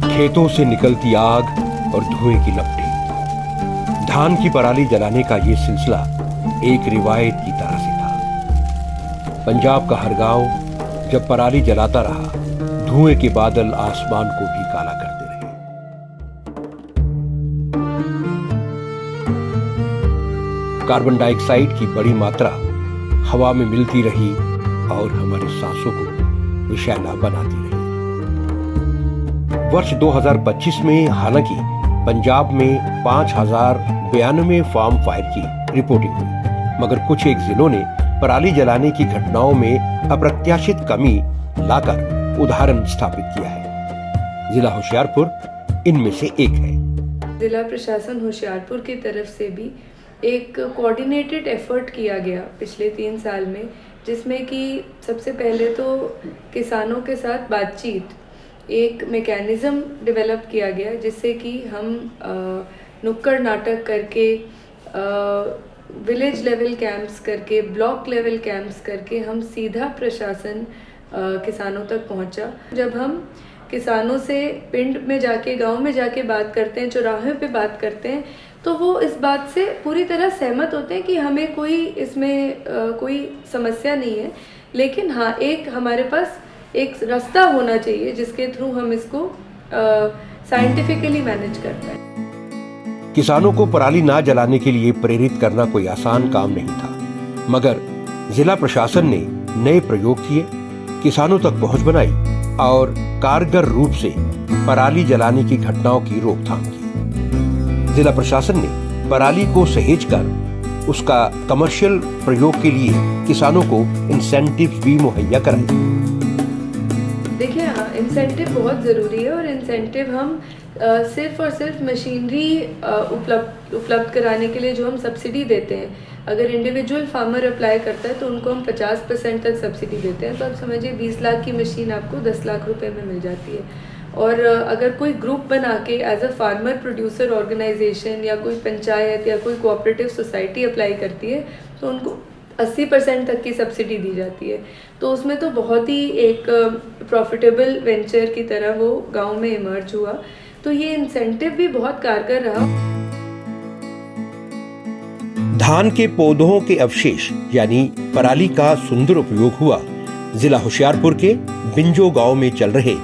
खेतों से निकलती आग और धुएं की लपटें। धान की पराली जलाने का ये सिलसिला एक रिवायत की तरह से था। पंजाब का हर गांव जब पराली जलाता रहा, धुएं के बादल आसमान को भी काला करते रहे। कार्बन डाइऑक्साइड की बड़ी मात्रा हवा में मिलती रही और हमारे सांसों को विषैला बनाती रही। वर्ष 2025 में हालांकि पंजाब में 5092 फार्म फायर की रिपोर्टिंग हुई, मगर कुछ एक जिलों ने पराली जलाने की घटनाओं में अप्रत्याशित कमी लाकर उदाहरण स्थापित किया है। जिला होशियारपुर इनमें से एक है। जिला प्रशासन होशियारपुर की तरफ से भी एक कोऑर्डिनेटेड एफर्ट किया गया पिछले 3 साल में, जिसमें कि सबसे पहले तो किसानों के साथ बातचीत, एक मैकेनिज्म डेवलप किया गया जिससे कि हम नुक्कड़ नाटक करके, विलेज लेवल कैंप्स करके, ब्लॉक लेवल कैंप्स करके हम सीधा प्रशासन किसानों तक पहुंचा। जब हम किसानों से पिंड में जाके, गांव में जाके बात करते हैं, चौराहे पे बात करते हैं, तो वो इस बात से पूरी तरह सहमत होते हैं कि हमें कोई इसमें कोई समस्या नहीं है, लेकिन हाँ, एक हमारे पास एक रास्ता होना चाहिए जिसके थ्रू हम इसको साइंटिफिकली मैनेज कर पाए। किसानों को पराली ना जलाने के लिए प्रेरित करना कोई आसान काम नहीं था, मगर जिला प्रशासन ने नए प्रयोग किए, किसानों तक पहुंच बनाई और कारगर रूप से पराली जलाने की घटनाओं की रोकथाम की। जिला प्रशासन ने पराली को सहेजकर उसका कमर्शियल प्रयोग के लिए किसानों को इंसेंटिव भी मुहैया कराए। देखिए, हाँ, इंसेंटिव बहुत ज़रूरी है और इंसेंटिव हम सिर्फ और सिर्फ मशीनरी उपलब्ध कराने के लिए जो हम सब्सिडी देते हैं, अगर इंडिविजुअल फार्मर अप्लाई करता है तो उनको हम 50% तक सब्सिडी देते हैं। तो आप समझिए 20 लाख की मशीन आपको 10 लाख रुपए में मिल जाती है। और अगर कोई ग्रुप बना के as a farmer producer organisation या कोई पंचायत या कोई कोऑपरेटिव सोसाइटी अप्लाई करती है तो उनको 80% तक की सब्सिडी दी जाती है। तो उसमें तो बहुत ही एक प्रॉफिटेबल वेंचर की तरह वो गांव में इमर्ज हुआ। तो ये इंसेंटिव भी बहुत कारगर रहा। धान के पौधों के अवशेष यानी पराली का सुंदर उपयोग हुआ जिला होशियारपुर के बिंजो गांव में चल रहे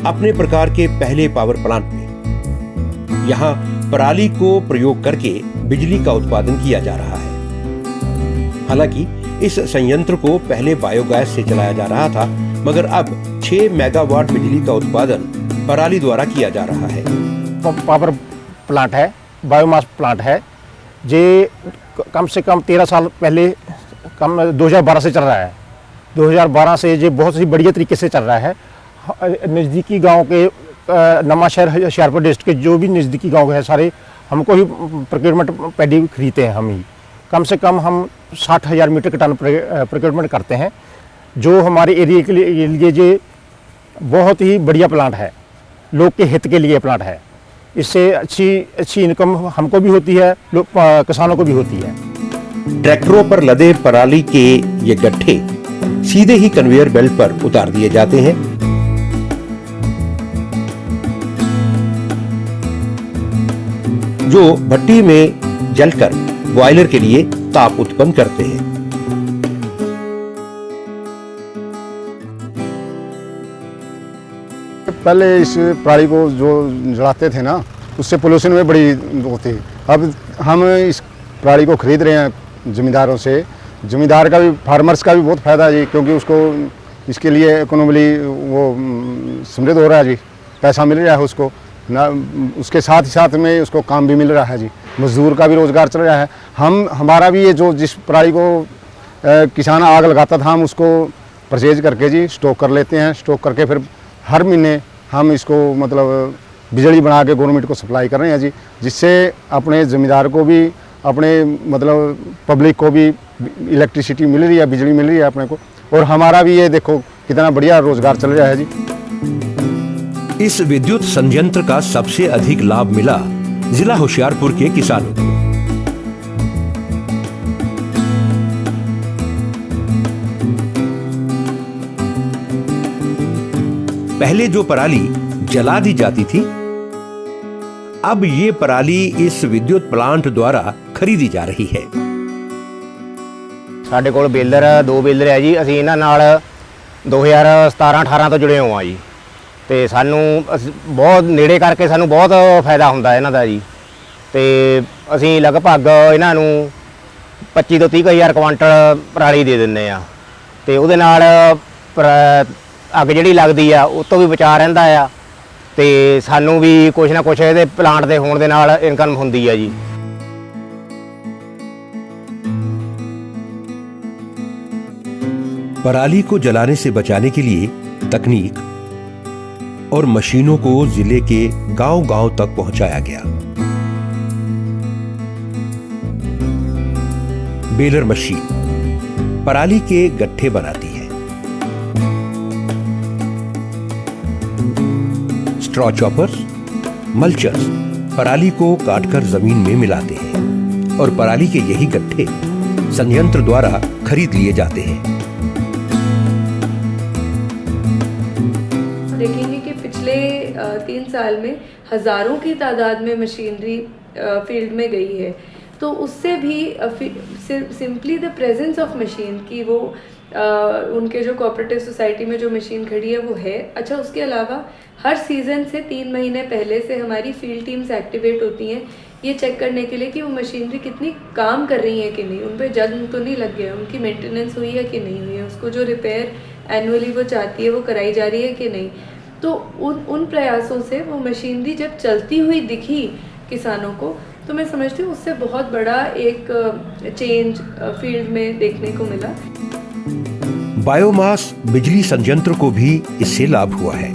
अपने प्रकार के पहले पावर प्लांट में। यहाँ पराली को प्रयोग करके बिजली का उत्पादन किया जा रहा है। हालांकि इस संयंत्र को पहले बायोगैस से चलाया जा रहा था, मगर अब 6 मेगावाट बिजली का उत्पादन पराली द्वारा किया जा रहा है। पावर प्लांट है, बायोमास प्लांट है, जे कम से कम 13 साल पहले 2012 से चल रहा है। 2012 से ये बहुत ही बढ़िया तरीके से चल रहा है। नज़दीकी गांव के नवांशहर होशियारपुर डिस्ट्रिक्ट के जो भी नज़दीकी गांव है सारे हमको ही प्रोक्योरमेंट पैडी खरीदते हैं। हम ही कम से कम हम 60,000 मीट्रिक टन प्रोक्योरमेंट करते हैं, जो हमारे एरिया के लिए ये बहुत ही बढ़िया प्लांट है, लोग के हित के लिए प्लांट है। इससे अच्छी इनकम हमको भी होती है, किसानों को भी होती है। ट्रैक्टरों पर लदे पराली के ये गट्ठे सीधे ही कन्वेयर बेल्ट पर उतार दिए जाते हैं। जो भट्टी में जलकर बॉयलर के लिए ताप उत्पन्न करते हैं। पहले इस पराली को जो जलाते थे ना, उससे पोल्यूशन में बड़ी होती। अब हम इस पराली को खरीद रहे हैं जमींदारों से। जमींदार का भी, फार्मर्स का भी बहुत फ़ायदा है जी, क्योंकि उसको इसके लिए इकोनॉमिकली वो समृद्ध हो रहा है जी, पैसा मिल रहा है उसको ना, उसके साथ ही साथ में उसको काम भी मिल रहा है जी, मजदूर का भी रोज़गार चल रहा है। हमारा भी ये जो जिस पराली को किसान आग लगाता था, हम उसको परचेज करके जी स्टॉक कर लेते हैं। स्टॉक करके फिर हर महीने हम इसको मतलब बिजली बना के गवर्नमेंट को सप्लाई कर रहे हैं जी, जिससे अपने ज़मींदार को भी, अपने मतलब पब्लिक को भी इलेक्ट्रिसिटी मिल रही है, बिजली मिल रही है अपने को, और हमारा भी ये देखो कितना बढ़िया रोज़गार चल रहा है जी। इस विद्युत संयंत्र का सबसे अधिक लाभ मिला जिला होशियारपुर के किसानों को। पहले जो पराली जला दी जाती थी, अब ये पराली इस विद्युत प्लांट द्वारा खरीदी जा रही है। ਸਾਡੇ ਕੋਲ ਬੇਲਰ 2 ਬੇਲਰ ਹੈ ਜੀ। ਅਸੀਂ ਇਹਨਾਂ ਨਾਲ 2017-18 ਤੋਂ ਜੁੜੇ ਹੋਏ ਹਾਂ ਜੀ, ਤੇ ਸਾਨੂੰ ਬਹੁਤ ਨੇੜੇ ਕਰਕੇ ਸਾਨੂੰ ਬਹੁਤ ਫਾਇਦਾ ਹੁੰਦਾ ਇਹਨਾਂ ਦਾ ਜੀ। ਤੇ ਅਸੀਂ ਲਗਭਗ ਇਹਨਾਂ ਨੂੰ 25 ਤੋਂ 30 ਹਜ਼ਾਰ ਕੁਆਂਟਲ ਪਰਾਲੀ ਦੇ ਦਿੰਦੇ ਆ, ਤੇ ਉਹਦੇ ਨਾਲ ਅੱਗ ਜਿਹੜੀ ਲੱਗਦੀ ਆ ਉਹ ਤੋਂ ਵੀ ਬਚਾ ਰਹਿੰਦਾ ਆ, ਤੇ ਸਾਨੂੰ ਵੀ ਕੁਛ ਨਾ ਕੁਛ ਇਹਦੇ ਪਲਾਂਟ ਦੇ ਹੋਣ ਦੇ ਨਾਲ ਇਨਕਮ ਹੁੰਦੀ ਆ ਜੀ। पराली को जलाने से बचाने के लिए तकनीक और मशीनों को जिले के गांव-गांव तक पहुंचाया गया। बेलर मशीन पराली के गट्ठे बनाती है। स्ट्रॉ चॉपर्स, मल्चर्स पराली को काटकर जमीन में मिलाते हैं और पराली के यही गट्ठे संयंत्र द्वारा खरीद लिए जाते हैं। देखेंगे कि पिछले 3 साल में हज़ारों की तादाद में मशीनरी फील्ड में गई है, तो उससे भी simply the presence of machine की वो उनके जो कोऑपरेटिव सोसाइटी में जो मशीन खड़ी है वो है। अच्छा, उसके अलावा हर सीज़न से 3 महीने पहले से हमारी फील्ड टीम्स एक्टिवेट होती हैं ये चेक करने के लिए कि वो मशीनरी कितनी काम कर रही है कि नहीं, उन पर जंग तो नहीं लग गया, उनकी मेंटेनेंस हुई है कि नहीं हुई है, उसको जो रिपेयर एनुअली वो चाहती है वो कराई जा रही है कि नहीं। तो उन प्रयासों से वो मशीनरी जब चलती हुई दिखी किसानों को, तो मैं समझती हूँ उससे बहुत बड़ा एक चेंज फील्ड में देखने को मिला। बायोमास बिजली संयंत्र को भी इससे लाभ हुआ है।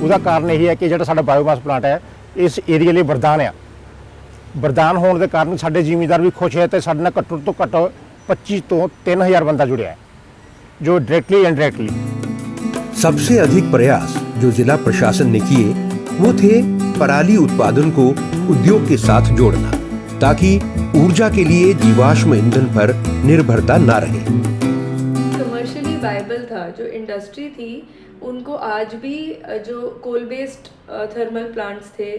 ਉਹਦਾ ਕਾਰਨ ਇਹ ਹੈ ਕਿ ਜਿਹੜਾ ਸਾਡਾ ਬਾਇਓਮਾਸ ਪਲਾਂਟ ਹੈ ਇਸ ਏਰੀਆ ਲਈ ਵਰਦਾਨ ਆ। ਵਰਦਾਨ ਹੋਣ ਦੇ ਕਾਰਨ ਸਾਡੇ ਜ਼ਿਮੀਂਦਾਰ ਵੀ ਖੁਸ਼ ਹੈ ਤੇ ਸਾਡੇ ਨਾਲ ਘੱਟੋ ਤੋਂ ਘੱਟ 25 ਤੋਂ 3000 ਬੰਦਾ जुड़ा है, जो डायरेक्टली इनडायरेक्टली। सबसे अधिक प्रयास जो जिला प्रशासन ने किए वो थे पराली उत्पादन को उद्योग के साथ जोड़ना, ताकि ऊर्जा के लिए जीवाश्म ईंधन पर निर्भरता ना रहे। कमर्शियली वायबल था, जो इंडस्ट्री थी उनको आज भी जो कोल बेस्ड थर्मल प्लांट्स थे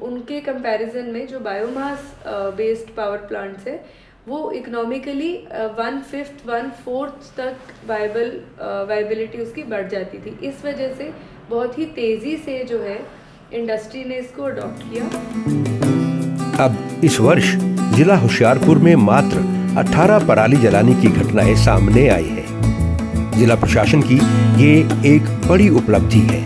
उनके कंपैरिजन में जो बायोमास बेस्ड पावर प्लांट्स है वो इकोनॉमिकली 1/5 1/4 तक वायबिलिटी उसकी बढ़ जाती थी। इस वजह से बहुत ही तेज़ी से जो है इंडस्ट्री ने इसको अडॉप्ट किया। अब इस वर्ष जिला होशियारपुर में मात्र 18 पराली जलाने की घटनाएं सामने आई है। जिला प्रशासन की ये एक बड़ी उपलब्धि है।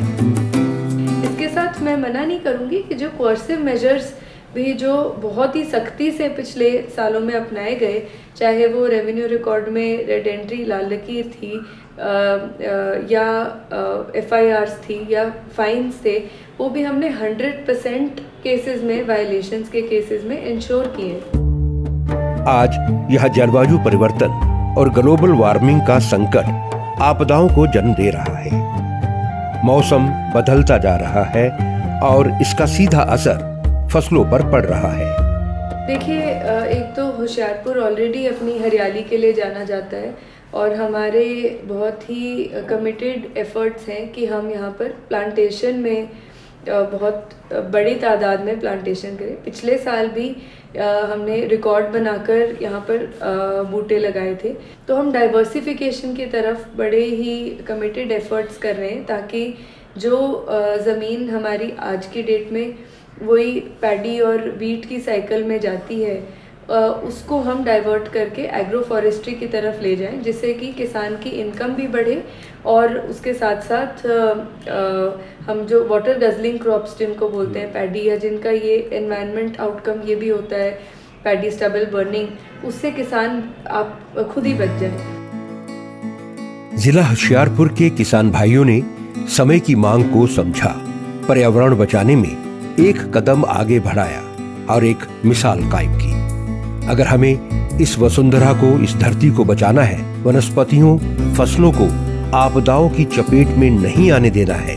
इसके साथ मैं मना नहीं करूंगी कि जो कोर्सिव मेजर्स भी जो बहुत ही सख्ती से पिछले सालों में अपनाए गए, चाहे वो रेवेन्यू रिकॉर्ड में रेड एंट्री लाल लकीर थी या FIRs थी या फाइन्स थे, वो भी हमने 100% केसेस में वायलेशंस के केसेस में इंश्योर किए। आज यह जलवायु परिवर्तन और ग्लोबल वार्मिंग का संकट आपदाओं को जन्म दे रहा है। मौसम बदलता जा रहा है और इसका सीधा असर फसलों पर पड़ रहा है। देखिए, एक तो होशियारपुर ऑलरेडी अपनी हरियाली के लिए जाना जाता है और हमारे बहुत ही कमिटेड एफर्ट्स हैं कि हम यहाँ पर प्लांटेशन में बहुत बड़ी तादाद में प्लांटेशन करें। पिछले साल भी हमने रिकॉर्ड बनाकर यहाँ पर बूटे लगाए थे, तो हम डाइवर्सिफिकेशन की तरफ बड़े ही कमिटेड एफर्ट्स कर रहे हैं ताकि जो ज़मीन हमारी आज की डेट में वही पैडी और वीट की साइकिल में जाती है उसको हम डाइवर्ट करके एग्रो फॉरेस्ट्री की तरफ ले जाएं, जिससे कि किसान की इनकम भी बढ़े और उसके साथ साथ हम जो वाटर गजलिंग क्रॉप्स जिनको बोलते हैं पैडी, या जिनका ये एनवायरनमेंट आउटकम ये भी होता है पैडी स्टबल बर्निंग, उससे किसान आप खुद ही बच जाए। जिला होशियारपुर के किसान भाइयों ने समय की मांग को समझा, पर्यावरण बचाने में एक कदम आगे बढ़ाया और एक मिसाल कायम की। अगर हमें इस वसुंधरा को, इस धरती को बचाना है, वनस्पतियों, फसलों को आपदाओं की चपेट में नहीं आने देना है,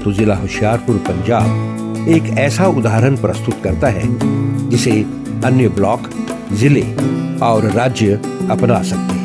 तो जिला होशियारपुर पंजाब एक ऐसा उदाहरण प्रस्तुत करता है जिसे अन्य ब्लॉक, जिले और राज्य अपना सकते हैं।